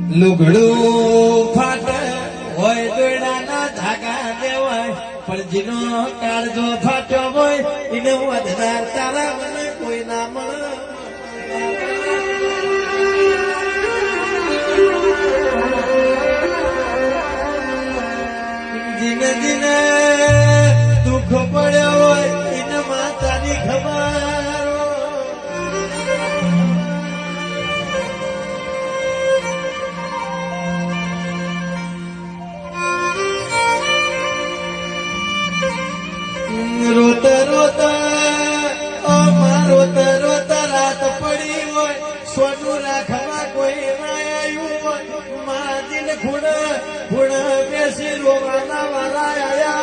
લુગડું ફાટે હોય દોડાના ધાગા દેવાય પણ જેનો કાળજો ફાટ્યો હોય એને વધનાર તારા મને કોઈ ના મળે. જીને જીને દુઃખ પડ્યો હોય એને માતાની ખબર. રોતા રોતા રોતા રોતા રાત પડી હોય સોનું રાખવા કોઈ ના આવ્યું હોય મા દિલ ખૂણ ખૂણ બેસી રોવાના વાળા આયા.